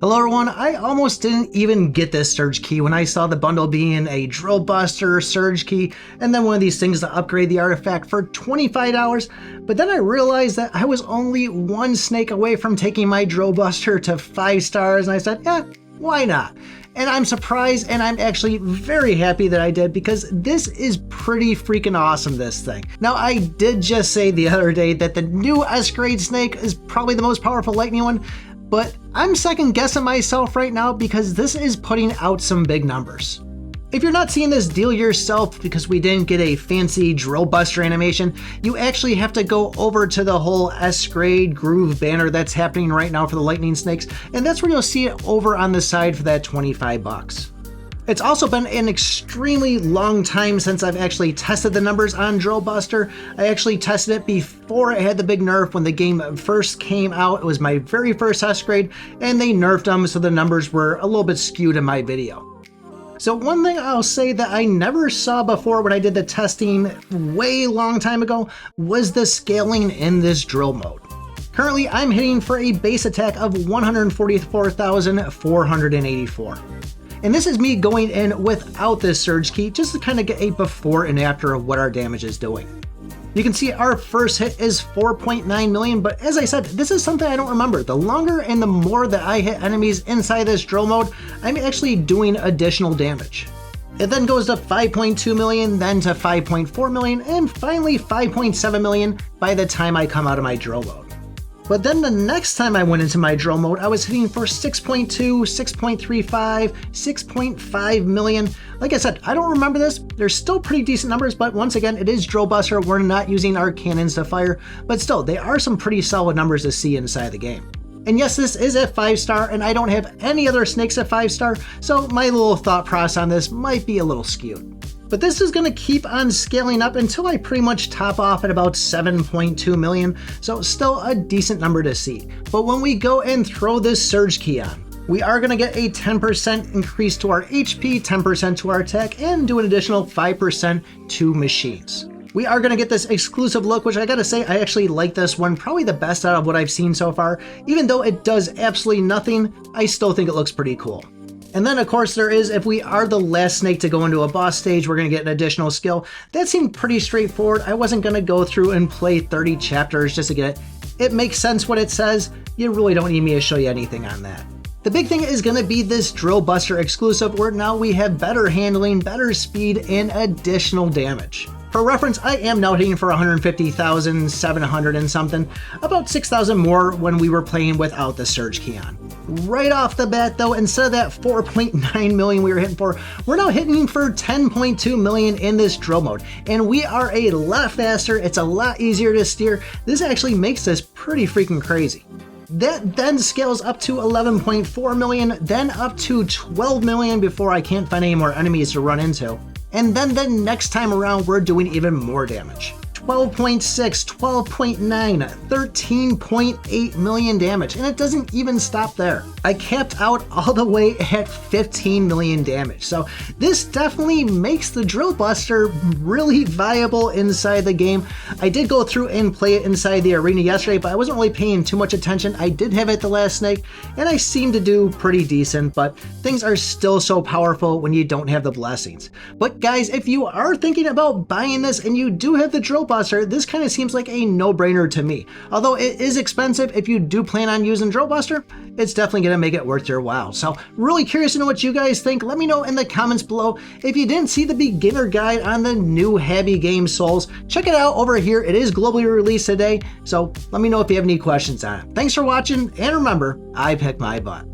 Hello everyone, I almost didn't even get this surge key when I saw the bundle being a drill buster, surge key, and then one of these things to upgrade the artifact for $25, but then I realized that I was only one snake away from taking my drill buster to 5 stars, and I said, yeah, why not? And I'm surprised, and I'm actually very happy that I did, because this is pretty freaking awesome, this thing. Now, I did just say the other day that the new S-grade snake is probably the most powerful lightning one, but I'm second guessing myself right now because this is putting out some big numbers. If you're not seeing this deal yourself because we didn't get a fancy drill buster animation, you actually have to go over to the whole S-grade groove banner that's happening right now for the lightning snakes, and that's where you'll see it over on the side for that 25 bucks. It's also been an extremely long time since I've actually tested the numbers on Drill Buster. I actually tested it before it had the big nerf when the game first came out. It was my very first S-grade, and they nerfed them, so the numbers were a little bit skewed in my video. So one thing I'll say that I never saw before when I did the testing way long time ago was the scaling in this drill mode. Currently, I'm hitting for a base attack of 144,484. And this is me going in without this surge key just to kind of get a before and after of what our damage is doing. You can see our first hit is 4.9 million, but as I said, this is something I don't remember. The longer and the more that I hit enemies inside this drill mode, I'm actually doing additional damage. It then goes to 5.2 million, then to 5.4 million, and finally 5.7 million by the time I come out of my drill mode. But then the next time I went into my drill mode, I was hitting for 6.2, 6.35, 6.5 million. Like I said, I don't remember this. They're still pretty decent numbers, but once again, it is Drill Buster. We're not using our cannons to fire, but still, they are some pretty solid numbers to see inside the game. And yes, this is at 5-star, and I don't have any other snakes at 5-star, so my little thought process on this might be a little skewed. But this is going to keep on scaling up until I pretty much top off at about 7.2 million, so still a decent number to see. But when we go and throw this surge key on, we are going to get a 10% increase to our HP, 10% to our attack, and do an additional 5% to machines. We are going to get this exclusive look, which I gotta say, I actually like this one, probably the best out of what I've seen so far. Even though it does absolutely nothing, I still think it looks pretty cool. And then of course there is, if we are the last snake to go into a boss stage, we're going to get an additional skill. That seemed pretty straightforward. I wasn't going to go through and play 30 chapters just to get it. It makes sense what it says. You really don't need me to show you anything on that. The big thing is going to be this Drill Buster exclusive, where now we have better handling, better speed, and additional damage. For reference, I am now hitting for 150,700 and something, about 6,000 more when we were playing without the surge key on. Right off the bat though, instead of that 4.9 million we were hitting for, we're now hitting for 10.2 million in this drill mode. And we are a lot faster, it's a lot easier to steer. This actually makes this pretty freaking crazy. That then scales up to 11.4 million, then up to 12 million before I can't find any more enemies to run into. And then the next time around, we're doing even more damage. 12.6, 12.9, 13.8 million damage, and it doesn't even stop there. I capped out all the way at 15 million damage, so this definitely makes the Drill Buster really viable inside the game. I did go through and play it inside the arena yesterday, but I wasn't really paying too much attention. I did have it the last snake, and I seemed to do pretty decent, but things are still so powerful when you don't have the blessings. But guys, if you are thinking about buying this and you do have the Drill Buster, this kind of seems like a no-brainer to me. Although it is expensive, if you do plan on using Drill Buster, it's definitely going to make it worth your while. So really curious to know what you guys think. Let me know in the comments below. If you didn't see the beginner guide on the new Habby game Souls, check it out over here. It is globally released today, so let me know if you have any questions on it. Thanks for watching, and remember, I pick my butt.